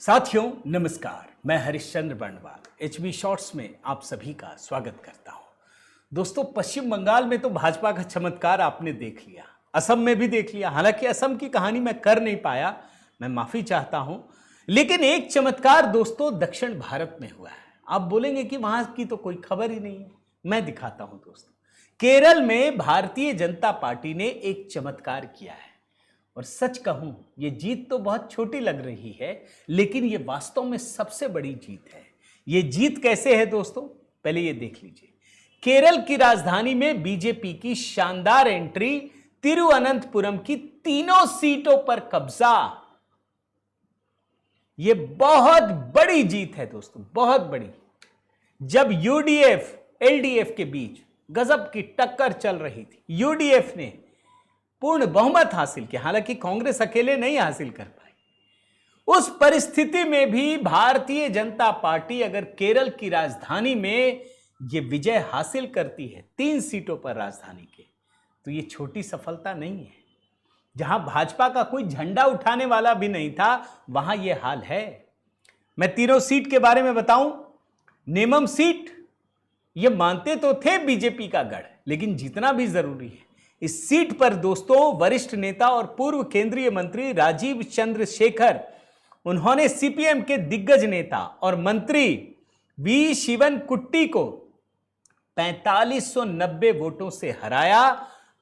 साथियों नमस्कार, मैं हरिश्चंद्र बर्णवाल एचबी शॉर्ट्स में आप सभी का स्वागत करता हूं। दोस्तों, पश्चिम बंगाल में तो भाजपा का चमत्कार आपने देख लिया, असम में भी देख लिया। हालांकि असम की कहानी मैं कर नहीं पाया, मैं माफी चाहता हूं। लेकिन एक चमत्कार दोस्तों दक्षिण भारत में हुआ है। आप बोलेंगे कि वहां की तो कोई खबर ही नहीं है, मैं दिखाता हूं दोस्तों। केरल में भारतीय जनता पार्टी ने एक चमत्कार किया है। और सच कहूं, ये जीत तो बहुत छोटी लग रही है, लेकिन ये वास्तव में सबसे बड़ी जीत है। ये जीत कैसे है दोस्तों, पहले ये देख लीजिए। केरल की राजधानी में बीजेपी की शानदार एंट्री, तिरुवनंतपुरम की तीनों सीटों पर कब्जा। ये बहुत बड़ी जीत है दोस्तों, बहुत बड़ी। जब यूडीएफ एलडीएफ के बीच गजब की टक्कर चल रही थी, यूडीएफ ने पूर्ण बहुमत हासिल किया। हालांकि कांग्रेस अकेले नहीं हासिल कर पाई। उस परिस्थिति में भी भारतीय जनता पार्टी अगर केरल की राजधानी में यह विजय हासिल करती है 3 सीटों पर राजधानी के, तो यह छोटी सफलता नहीं है। जहां भाजपा का कोई झंडा उठाने वाला भी नहीं था, वहां यह हाल है। मैं तीनों सीट के बारे में बताऊं। नेमम सीट, यह मानते तो थे बीजेपी का गढ़, लेकिन जीतना भी जरूरी है। इस सीट पर दोस्तों वरिष्ठ नेता और पूर्व केंद्रीय मंत्री राजीव चंद्रशेखर, उन्होंने सीपीएम के दिग्गज नेता और मंत्री वी शिवनकुट्टी को 4590 वोटों से हराया।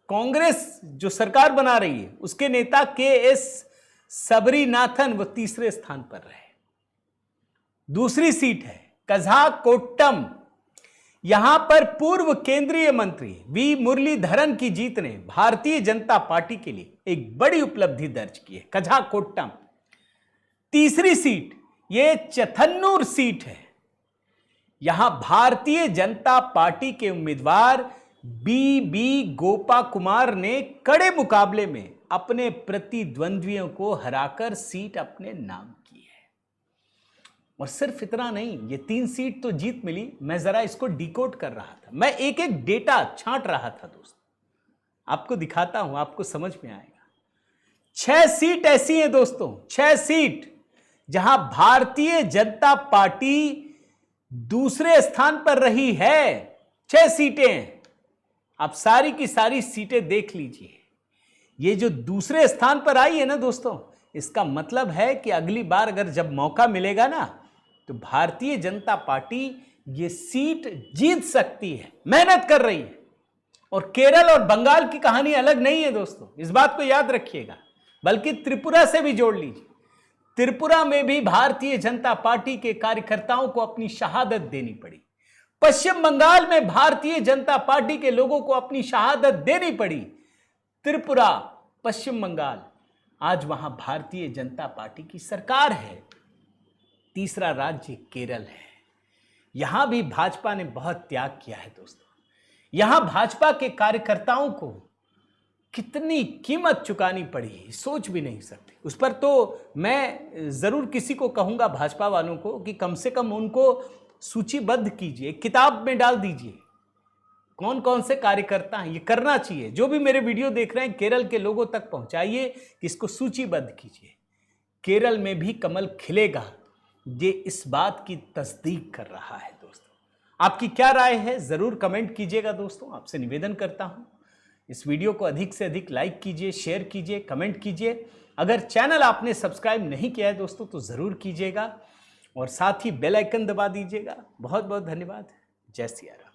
कांग्रेस जो सरकार बना रही है, उसके नेता के एस सबरीनाथन वो तीसरे स्थान पर रहे। दूसरी सीट है कझाकोट्टम। यहां पर पूर्व केंद्रीय मंत्री वी मुरलीधरन की जीत ने भारतीय जनता पार्टी के लिए एक बड़ी उपलब्धि दर्ज की है। कझाकोट्टम। तीसरी सीट ये चथन्नूर सीट है। यहां भारतीय जनता पार्टी के उम्मीदवार बी गोपा कुमार ने कड़े मुकाबले में अपने प्रतिद्वंद्वियों को हराकर सीट अपने नाम की है। और सिर्फ इतना नहीं, ये 3 सीट तो जीत मिली। मैं जरा इसको डिकोड कर रहा था, मैं एक एक डेटा छांट रहा था दोस्तों, आपको दिखाता हूं, आपको समझ में आएगा। 6 सीट ऐसी हैं दोस्तों, 6 सीट जहां भारतीय जनता पार्टी दूसरे स्थान पर रही है। 6 सीटें, आप सारी की सारी सीटें देख लीजिए। ये जो दूसरे स्थान पर आई है ना दोस्तों, इसका मतलब है कि अगली बार अगर जब मौका मिलेगा ना, तो भारतीय जनता पार्टी ये सीट जीत सकती है, मेहनत कर रही है। और केरल और बंगाल की कहानी अलग नहीं है दोस्तों, इस बात को याद रखिएगा। बल्कि त्रिपुरा से भी जोड़ लीजिए। त्रिपुरा में भी भारतीय जनता पार्टी के कार्यकर्ताओं को अपनी शहादत देनी पड़ी। पश्चिम बंगाल में भारतीय जनता पार्टी के लोगों को अपनी शहादत देनी पड़ी। त्रिपुरा, पश्चिम बंगाल, आज वहां भारतीय जनता पार्टी की सरकार है। तीसरा राज्य केरल है। यहां भी भाजपा ने बहुत त्याग किया है दोस्तों। यहां भाजपा के कार्यकर्ताओं को कितनी कीमत चुकानी पड़ी, सोच भी नहीं सकते। उस पर तो मैं जरूर किसी को कहूंगा, भाजपा वालों को, कि कम से कम उनको सूचीबद्ध कीजिए, किताब में डाल दीजिए कौन कौन से कार्यकर्ता हैं। ये करना चाहिए। जो भी मेरे वीडियो देख रहे हैं, केरल के लोगों तक पहुंचाइए कि इसको सूचीबद्ध कीजिए। केरल में भी कमल खिलेगा, ये इस बात की तस्दीक कर रहा है दोस्तों। आपकी क्या राय है, जरूर कमेंट कीजिएगा दोस्तों। आपसे निवेदन करता हूं, इस वीडियो को अधिक से अधिक लाइक कीजिए, शेयर कीजिए, कमेंट कीजिए। अगर चैनल आपने सब्सक्राइब नहीं किया है दोस्तों, तो जरूर कीजिएगा और साथ ही बेल आइकन दबा दीजिएगा। बहुत बहुत धन्यवाद। जय सिया राम।